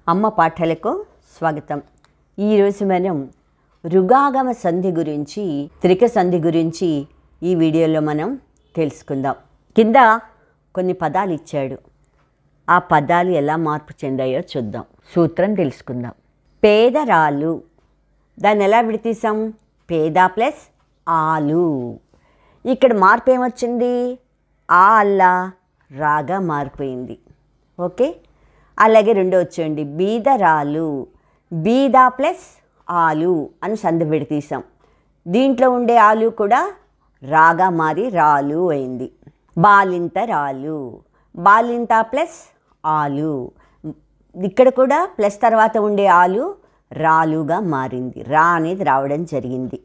అమ్మ పాఠాలకు స్వాగతం. ఈరోజు మనం రుగాగమ సంధి గురించి, త్రిక సంధి గురించి ఈ వీడియోలో మనం తెలుసుకుందాం. కింద కొన్ని పదాలు ఇచ్చాడు. ఆ పదాలు ఎలా మార్పు చెందాయో చూద్దాం. సూత్రం తెలుసుకుందాం. పేదరాలు, దాన్ని ఎలా విడతీసాం? పేద ప్లస్ ఆలు. ఇక్కడ మార్పు ఏమొచ్చింది? ఆ అల్లా రాగా మారిపోయింది. ఓకే, అలాగే రెండో వచ్చేయండి. బీదరాలు, బీద ప్లస్ ఆలు అని సంధి విడతీసాం. దీంట్లో ఉండే ఆలు కూడా రాగా మారి రాలు అయింది. బాలింత రాలు, బాలింత ప్లస్ ఆలు. ఇక్కడ కూడా ప్లస్ తర్వాత ఉండే ఆలు రాలుగా మారింది. రా అనేది రావడం జరిగింది.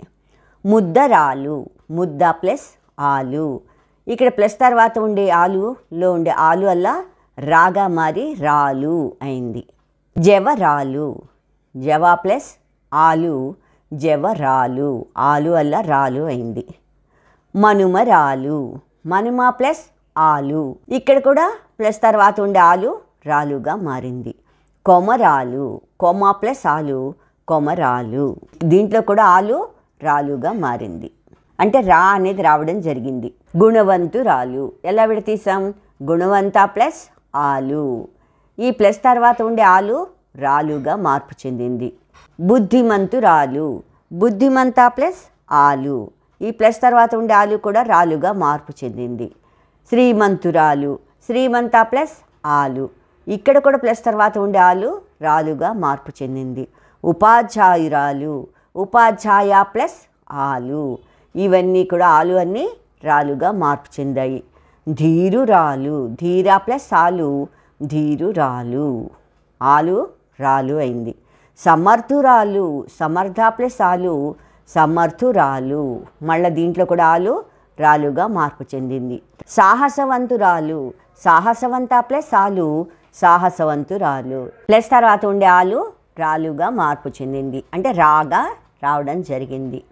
ముద్దరాలు, ముద్ద ప్లస్ ఆలు. ఇక్కడ ప్లస్ తర్వాత ఉండే ఆలులో ఉండే ఆలు అల్లా రాగా మారి రాలు అయింది. జవరాలు, జవ ప్లస్ ఆలు, జవరాలు. ఆలు అల్లా రాలు అయింది. మనుమరాలు, మనుమ ప్లస్ ఆలు. ఇక్కడ కూడా ప్లస్ తర్వాత ఉండే ఆలు రాలుగా మారింది. కొమరాలు, కొమ ప్లస్ ఆలు, కొమరాలు. దీంట్లో కూడా ఆలు రాలుగా మారింది. అంటే రా అనేది రావడం జరిగింది. గుణవంతురాలు, ఎలా విడతీసాం? గుణవంత ప్లస్ ఆలు. ఈ ప్లస్ తర్వాత ఉండే ఆలు రాలుగా మార్పు చెందింది. బుద్ధిమంతురాలు, బుద్ధిమంత ప్లస్ ఆలు. ఈ ప్లస్ తర్వాత ఉండే ఆలు కూడా రాలుగా మార్పు చెందింది. శ్రీమంతురాలు, శ్రీమంత ప్లస్ ఆలు. ఇక్కడ కూడా ప్లస్ తర్వాత ఉండే ఆలు రాలుగా మార్పు చెందింది. ఉపాధ్యాయురాలు, ఉపాధ్యాయ ప్లస్ ఆలు. ఇవన్నీ కూడా ఆలు అన్నీ రాలుగా మార్పు చెందాయి. ధీరురాలు, ధీర ప్లస్ ఆలు, ధీరురాలు. ఆలు రాలు అయింది. సమర్థురాలు, సమర్థ ప్లస్ ఆలు, సమర్థురాలు. మళ్ళీ దీంట్లో కూడా ఆలు రాలుగా మార్పు చెందింది. సాహసవంతురాలు, సాహసవంత ప్లస్ ఆలు, సాహసవంతురాలు. ప్లస్ తర్వాత ఉండే ఆలు రాలుగా మార్పు చెందింది. అంటే రాగా రావడం జరిగింది.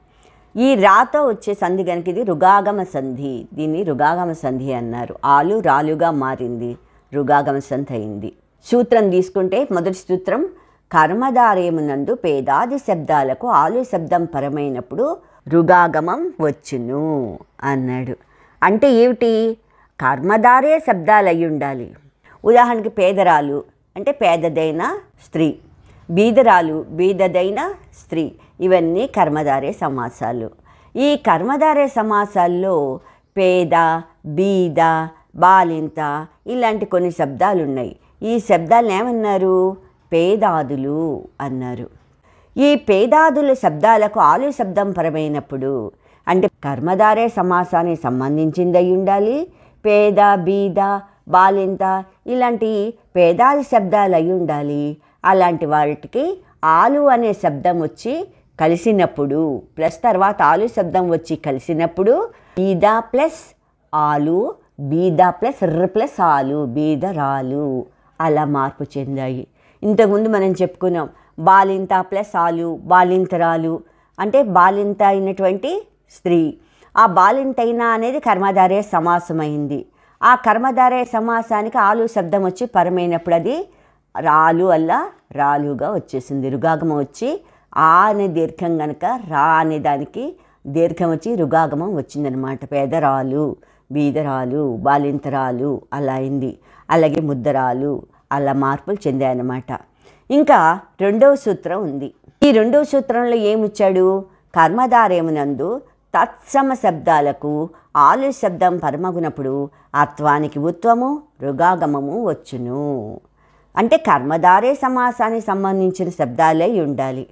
ఈ రాతో వచ్చే సంధి కనుక ఇది రుగాగమ సంధి. దీన్ని రుగాగమ సంధి అన్నారు. ఆలు రాలుగా మారింది, రుగాగమ సంధి అయింది. సూత్రం తీసుకుంటే మొదటి సూత్రం, కర్మధారయమునందు పేదాది శబ్దాలకు ఆలు శబ్దం పరమైనప్పుడు రుగాగమం వచ్చును అన్నాడు. అంటే ఏమిటి? కర్మధారే శబ్దాలు అయి ఉండాలి. ఉదాహరణకి పేదరాలు అంటే పేదదైన స్త్రీ, బీదరాలు బీదదైన స్త్రీ. ఇవన్నీ కర్మధారే సమాసాలు. ఈ కర్మధారే సమాసాల్లో పేద, బీద, బాలింత ఇలాంటి కొన్ని శబ్దాలు ఉన్నాయి. ఈ శబ్దాలను ఏమన్నారు? పేదాదులు అన్నారు. ఈ పేదాదుల శబ్దాలకు ఆలు శబ్దం పరమైనప్పుడు అంటే కర్మధారే సమాసానికి సంబంధించింది అయి ఉండాలి. పేద, బీద, బాలింత ఇలాంటి పేదాది శబ్దాలు అయి ఉండాలి. అలాంటి వాటికి ఆలు అనే శబ్దం వచ్చి కలిసినప్పుడు, ప్లస్ తర్వాత ఆలు శబ్దం వచ్చి కలిసినప్పుడు బీద ప్లస్ ఆలు, బీద ప్లస్ ర్ ప్లస్ ఆలు, బీదరాలు అలా మార్పు చెందాయి. ఇంతకుముందు మనం చెప్పుకున్నాం బాలింత ప్లస్ ఆలు, బాలింతరాలు అంటే బాలింత అయినటువంటి స్త్రీ. ఆ బాలింతైన అనేది కర్మధారే సమాసమైంది. ఆ కర్మధారే సమాసానికి ఆలు శబ్దం వచ్చి పరమైనప్పుడు అది రాలు అల్లా రాలుగా వచ్చేసింది. రుగాగమం వచ్చి ఆ అనే దీర్ఘం కనుక రా అనే దానికి దీర్ఘం వచ్చి రుగాగమం వచ్చిందనమాట. పేదరాలు, బీదరాలు, బాలింతరాలు అలా అయింది. అలాగే ముద్దరాలు అలా మార్పులు చెందాయన్నమాట. ఇంకా రెండవ సూత్రం ఉంది. ఈ రెండవ సూత్రంలో ఏమిచ్చాడు? కర్మధారయమునందు తత్సమ శబ్దాలకు ఆలు శబ్దం పరమగునప్పుడు అత్వానికి ఉత్వము రుగాగమము వచ్చును. అంటే కర్మధారే సమాసానికి సంబంధించిన శబ్దాలే ఉండాలి.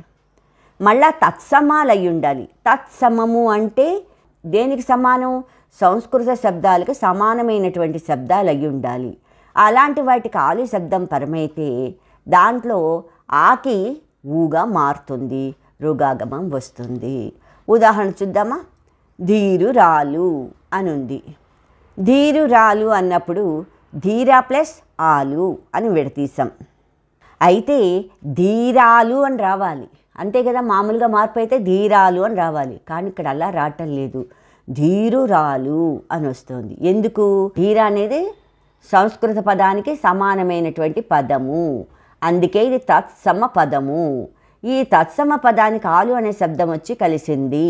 మళ్ళా తత్సమాలు అయి ఉండాలి. తత్సమము అంటే దేనికి సమానం? సంస్కృత శబ్దాలకు సమానమైనటువంటి శబ్దాలు అయి ఉండాలి. అలాంటి వాటికి ఆలు శబ్దం పరమైతే దాంట్లో ఆకి ఊగా మారుతుంది, రుగాగమం వస్తుంది. ఉదాహరణ చూద్దామా? ధీరురాలు అనుంది. ధీరురాలు అన్నప్పుడు ధీర ప్లస్ ఆలు అని విడతీసాం. అయితే ధీరాలు అని రావాలి అంతే కదా. మామూలుగా మార్పు అయితే ధీరాలు అని రావాలి. కానీ ఇక్కడ అలా రావటం లేదు, ధీరురాలు అని వస్తుంది. ఎందుకు? ధీర అనేది సంస్కృత పదానికి సమానమైనటువంటి పదము. అందుకే ఇది తత్సమ పదము. ఈ తత్సమ పదానికి ఆలు అనే శబ్దం వచ్చి కలిసింది.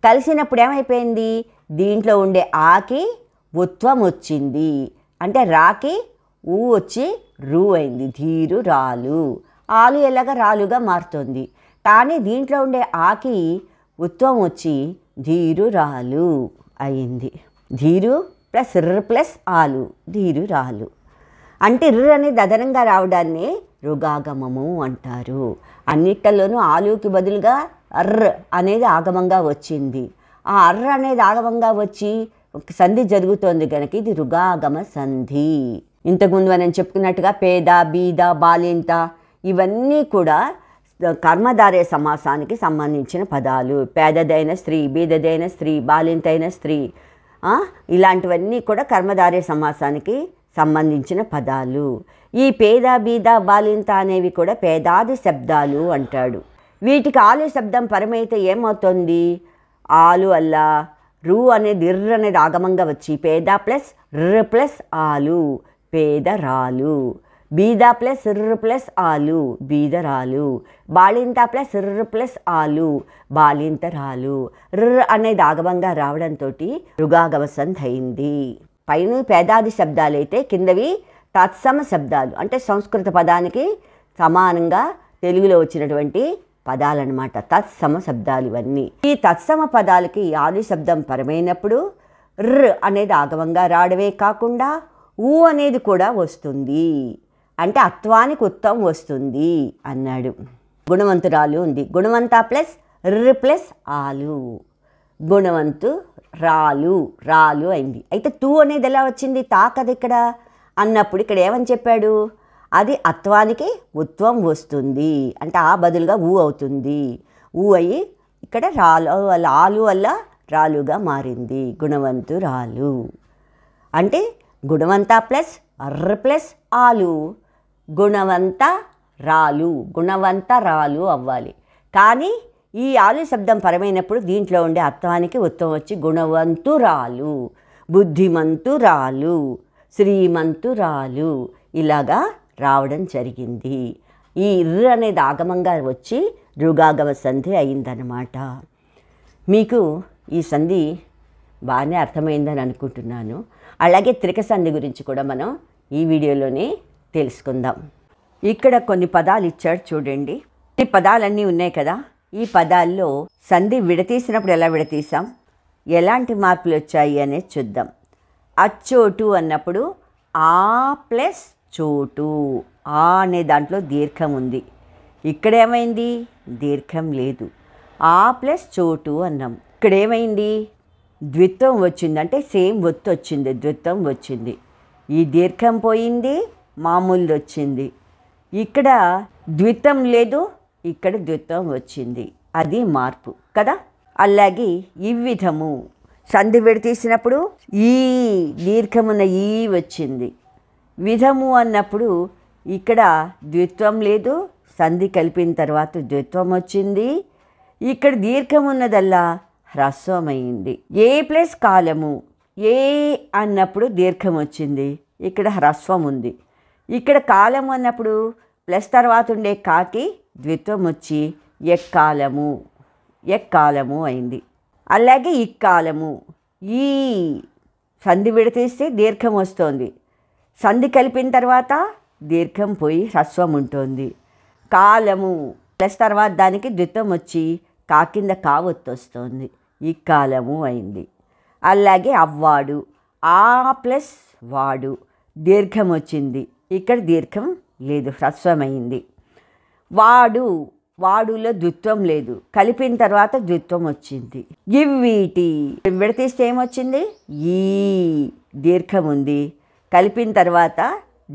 కలిసినప్పుడు ఏమైపోయింది, దీంట్లో ఉండే ఆకి ఉత్వం వచ్చింది. అంటే రాకి ఊ వచ్చి రూ అయింది. ధీరు రాలు. ఆలు ఎలాగ రాలుగా మారుతుంది. కానీ దీంట్లో ఉండే ఆకి ఉత్వం వచ్చి ధీరు రాలు అయింది. ధీరు ప్లస్ ర్ ప్లస్ ఆలు, ధీరు రాలు. అంటే ర్ అనేది అదనంగా రావడాన్ని రుగాగమము అంటారు. అన్నిట్లలోనూ ఆలుకి బదులుగా అర్ర అనేది ఆగమంగా వచ్చింది. ఆ అర్ర అనేది ఆగమంగా వచ్చి సంధి జరుగుతోంది కనుక ఇది రుగాగమ సంధి. ఇంతకుముందు మనం చెప్పుకున్నట్టుగా పేద, బీద, బాలింత ఇవన్నీ కూడా కర్మధారయ సమాసానికి సంబంధించిన పదాలు. పేదదైన స్త్రీ, బీదదైన స్త్రీ, బాలింతైన స్త్రీ, ఇలాంటివన్నీ కూడా కర్మధారయ సమాసానికి సంబంధించిన పదాలు. ఈ పేద, బీద, బాలింత అనేవి కూడా పేదాది శబ్దాలు అంటాడు. వీటికి ఆలు శబ్దం పరమైతే ఏమవుతుంది, ఆలు అల్లా రూ అనేది ఇర్ర అనేది ఆగమంగా వచ్చి పేద ప్లస్ ర్ ప్లస్ ఆలు పేదరాలు, బీద ప్లస్ ర్ ప్లస్ ఆలు బీదరాలు, బాలింత ప్లస్ ర్ ప్లస్ ఆలు బాలింతరాలు. ర్ అనేది ఆగమంగా రావడంతో రుగాగమ సంధి అయింది. పైన పేదాది శబ్దాలైతే కిందవి తత్సమ శబ్దాలు, అంటే సంస్కృత పదానికి సమానంగా తెలుగులో వచ్చినటువంటి పదాలన్నమాట. తత్సమ శబ్దాలు ఇవన్నీ. ఈ తత్సమ పదాలకి ఆది శబ్దం పరమైనప్పుడు ర్ అనేది ఆగమంగా రావడమే కాకుండా ఊ అనేది కూడా వస్తుంది. అంటే అత్వానికి ఉత్తం వస్తుంది అన్నాడు. గుణవంతురాలు ఉంది. గుణవంత ప్లస్ ర్ ప్లస్ ఆలు, గుణవంతు రాలు, రాలు అయింది. అయితే తూ అనేది ఎలా వచ్చింది, తాకది ఇక్కడ అన్నప్పుడు ఇక్కడ ఏమని చెప్పాడు, అది అత్వానికి ఉత్వం వస్తుంది. అంటే ఆ బదులుగా ఊ అవుతుంది. ఊ అయ్యి ఇక్కడ రాలు ఆలు వల్ల రాలుగా మారింది. గుణవంతు రాలు అంటే గుణవంత ప్లస్ అర్ర ప్లస్ ఆలు గుణవంత రాలు, గుణవంత రాలు అవ్వాలి. కానీ ఈ ఆలు శబ్దం పరమైనప్పుడు దీంట్లో ఉండే అత్వానికి ఉత్వం వచ్చి గుణవంతురాలు, బుద్ధిమంతురాలు, శ్రీమంతురాలు ఇలాగా రావడం జరిగింది. ఈ ర్ అనేది ఆగమంగా వచ్చి రుగాగమ సంధి అయిందనమాట. మీకు ఈ సంధి బాగానే అర్థమైందని అనుకుంటున్నాను. అలాగే త్రిక సంధి గురించి కూడా మనం ఈ వీడియోలోనే తెలుసుకుందాం. ఇక్కడ కొన్ని పదాలు ఇచ్చాడు చూడండి. ఈ పదాలన్నీ ఉన్నాయి కదా, ఈ పదాల్లో సంధి విడతీసినప్పుడు ఎలా విడతీసాం, ఎలాంటి మార్పులు వచ్చాయి అనేది చూద్దాం. అచ్చోటు అన్నప్పుడు ఆ ప్లస్ చోటు, ఆ అనే దాంట్లో దీర్ఘం ఉంది. ఇక్కడ ఏమైంది, దీర్ఘం లేదు. ఆ ప్లస్ చోటు అన్నాం. ఇక్కడ ఏమైంది, ద్విత్వం వచ్చింది. అంటే సేమ్ ఒత్తు వచ్చింది, ద్విత్వం వచ్చింది. ఈ దీర్ఘం పోయింది, మామూలుది వచ్చింది. ఇక్కడ ద్విత్వం లేదు, ఇక్కడ ద్విత్వం వచ్చింది. అది మార్పు కదా. అలాగే ఈ విధము సంధి విడతీసినప్పుడు ఈ దీర్ఘమున్న ఈ వచ్చింది. విధము అన్నప్పుడు ఇక్కడ ద్విత్వం లేదు, సంధి కలిపిన తర్వాత ద్విత్వం వచ్చింది. ఇక్కడ దీర్ఘం ఉన్నదల్లా హ్రస్వమైంది. ఏ ప్లస్ కాలము, ఏ అన్నప్పుడు దీర్ఘం వచ్చింది, ఇక్కడ హ్రస్వం ఉంది. ఇక్కడ కాలము అన్నప్పుడు ప్లస్ తర్వాత ఉండే కాకి ద్విత్వం వచ్చి ఎక్కాలము, ఎక్కాలము అయింది. అలాగే ఇక్కాలము, ఈ సంధి విడతీస్తే దీర్ఘం వస్తుంది, సంధి కలిపిన తర్వాత దీర్ఘం పోయి హ్రస్వం ఉంటుంది. కాలము ప్లస్ తర్వాత దానికి ద్విత్వం వచ్చి కా కింద కావొత్తు వస్తుంది, ఈ కాలము అయింది. అలాగే అవ్వాడు, ఆ ప్లస్ వాడు దీర్ఘం వచ్చింది, ఇక్కడ దీర్ఘం లేదు, హ్రస్వమైంది. వాడు, వాడులో ద్విత్వం లేదు, కలిపిన తర్వాత ద్విత్వం వచ్చింది. ఇవ్వీటి విడతీస్తే ఏమొచ్చింది, ఈ దీర్ఘం ఉంది, కలిపిన తర్వాత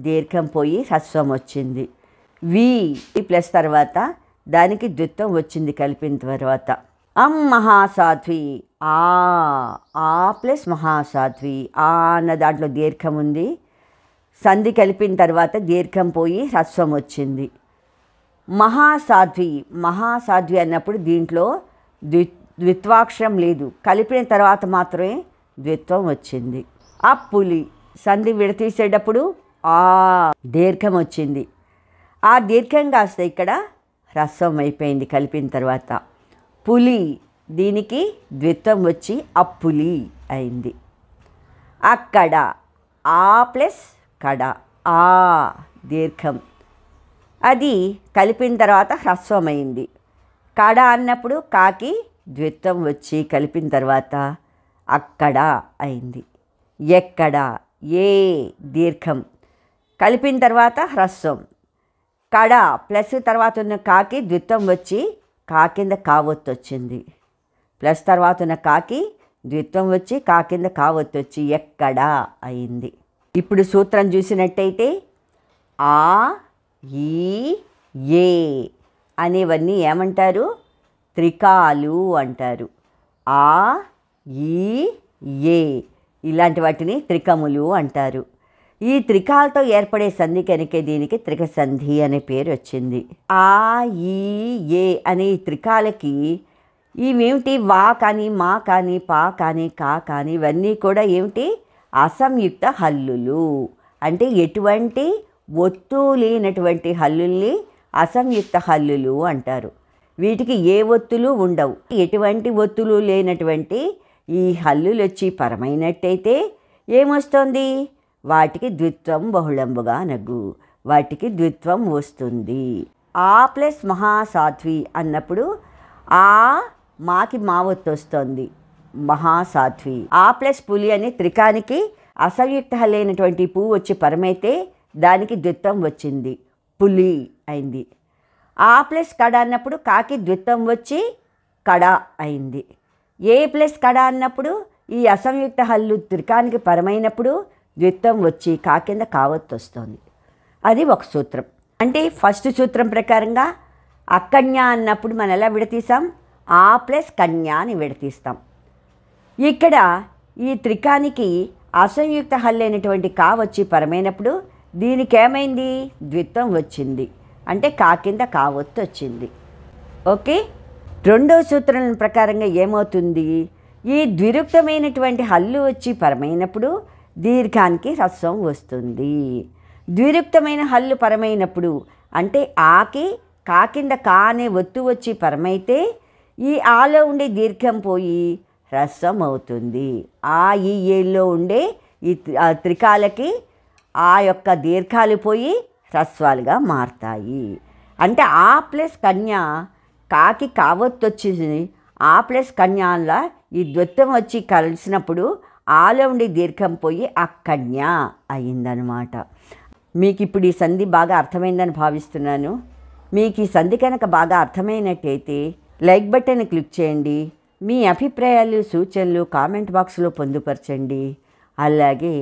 దీర్ఘం పోయి హ్రస్వం వచ్చింది. వి ప్లస్ తర్వాత దానికి ద్విత్వం వచ్చింది కలిపిన తర్వాత. మహాసాధ్వి, ఆ ప్లస్ మహాసాధ్వి, ఆ అన్న దాంట్లో దీర్ఘం ఉంది, సంధి కలిపిన తర్వాత దీర్ఘం పోయి హ్రస్వం వచ్చింది. మహాసాధ్వి, మహాసాధ్వి అన్నప్పుడు దీంట్లో ద్విత్వాక్షరం లేదు, కలిపిన తర్వాత మాత్రమే ద్విత్వం వచ్చింది. అప్పులి సంధి విడతీసేటప్పుడు ఆ దీర్ఘం వచ్చింది, ఆ దీర్ఘం కాస్త ఇక్కడ హ్రస్వం అయిపోయింది కలిపిన తర్వాత. పులి, దీనికి ద్విత్వం వచ్చి అప్పులి అయింది. అక్కడ, ఆ ప్లస్ కడ, ఆ దీర్ఘం, అది కలిపిన తర్వాత హ్రస్వమైంది. కడ అన్నప్పుడు కాకి ద్విత్వం వచ్చి కలిపిన తర్వాత అక్కడ అయింది. ఎక్కడ, ఏ దీర్ఘం, కలిపిన తర్వాత హ్రస్వం. కడ ప్లస్ తర్వాత ఉన్న కాకి ద్విత్వం వచ్చి కా కింద కావొత్తు వచ్చింది. ప్లస్ తర్వాత ఉన్న కాకి ద్విత్వం వచ్చి కా కింద కావొత్తు వచ్చి ఎక్కడ అయింది. ఇప్పుడు సూత్రం చూసినట్టయితే ఆ, ఈ, ఏ అనేవన్నీ ఏమంటారు? త్రికాలు అంటారు. ఆ, ఈ, ఏ ఇలాంటి వాటిని త్రికములు అంటారు. ఈ త్రికాలతో ఏర్పడే సంధి కనుక దీనికి త్రిక సంధి అనే పేరు వచ్చింది. ఆ, ఈ, ఏ అనే ఈ త్రికాలకి ఇవేమిటి? వా కానీ, మా కానీ, పా కానీ, కా కానీ ఇవన్నీ కూడా ఏమిటి? అసంయుక్త హల్లులు. అంటే ఎటువంటి ఒత్తు లేనటువంటి హల్లుల్ని అసంయుక్త హల్లులు అంటారు. వీటికి ఏ ఒత్తులు ఉండవు. ఎటువంటి ఒత్తులు లేనటువంటి ఈ హల్లులు వచ్చి పరమైనట్టయితే ఏమొస్తుంది? వాటికి ద్విత్వం బహుళంబుగా నగు, వాటికి ద్విత్వం వస్తుంది. ఆ ప్లస్ మహాసాధ్వి అన్నప్పుడు ఆ మాకి మా ఒత్తు వస్తుంది, మహాసాధ్వి. ఆ ప్లస్ పులి అనే త్రికానికి అసంయుక్త హల్లైనటువంటి పువ్వు వచ్చి పరమైతే దానికి ద్విత్వం వచ్చింది, పులి అయింది. ఆ ప్లస్ కడ అన్నప్పుడు కాకి ద్విత్వం వచ్చి కడ అయింది. ఏ ప్లస్ కడ అన్నప్పుడు ఈ అసంయుక్త హల్లు త్రికానికి పరమైనప్పుడు ద్విత్వం వచ్చి కా కింద కావత్తు వస్తుంది. అది ఒక సూత్రం. అంటే ఫస్ట్ సూత్రం ప్రకారంగా అక్కన్య అన్నప్పుడు మనం ఎలా విడతీసాం? ఆ ప్లస్ కన్య అని విడతీస్తాం. ఇక్కడ ఈ త్రికానికి అసంయుక్త హల్లైనటువంటి కా వచ్చి పరమైనప్పుడు దీనికి ఏమైంది? ద్విత్వం వచ్చింది, అంటే కా కింద కావత్తు వచ్చింది. ఓకే. రెండవ సూత్రం ప్రకారంగా ఏమవుతుంది? ఈ ద్విరుక్తమైనటువంటి హల్లు వచ్చి పరమైనప్పుడు దీర్ఘానికి హ్రస్వం వస్తుంది. ద్విరుక్తమైన హల్లు పరమైనప్పుడు అంటే ఆకి కా కింద కా అనే ఒత్తు వచ్చి పరమైతే ఈ ఆలో ఉండే దీర్ఘం పోయి హ్రస్వం అవుతుంది. ఆ ఈ ఏలో ఉండే ఈ త్రికాలకి ఆ యొక్క దీర్ఘాలు పోయి హ్రస్వాలుగా మారతాయి. అంటే ఆ ప్లస్ కన్య కాకి కావత్తు వచ్చింది. ఆ ప్లస్ కన్యాల ఈ ద్విత్వం వచ్చి కలిసినప్పుడు ఆలో ఉండే దీర్ఘం పోయి అక్కన్య అయిందనమాట. మీకు ఇప్పుడు ఈ సంధి బాగా అర్థమైందని భావిస్తున్నాను. మీకు ఈ సంధి కనుక బాగా అర్థమైనట్టయితే లైక్ బటన్ క్లిక్ చేయండి. మీ అభిప్రాయాలు, సూచనలు కామెంట్ బాక్స్లో పొందుపరచండి. అలాగే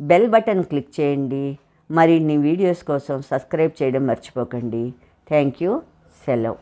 బెల్ బటన్ క్లిక్ చేయండి. మరిన్ని వీడియోస్ కోసం సబ్స్క్రైబ్ చేయడం మర్చిపోకండి. Thank you. సెలవు.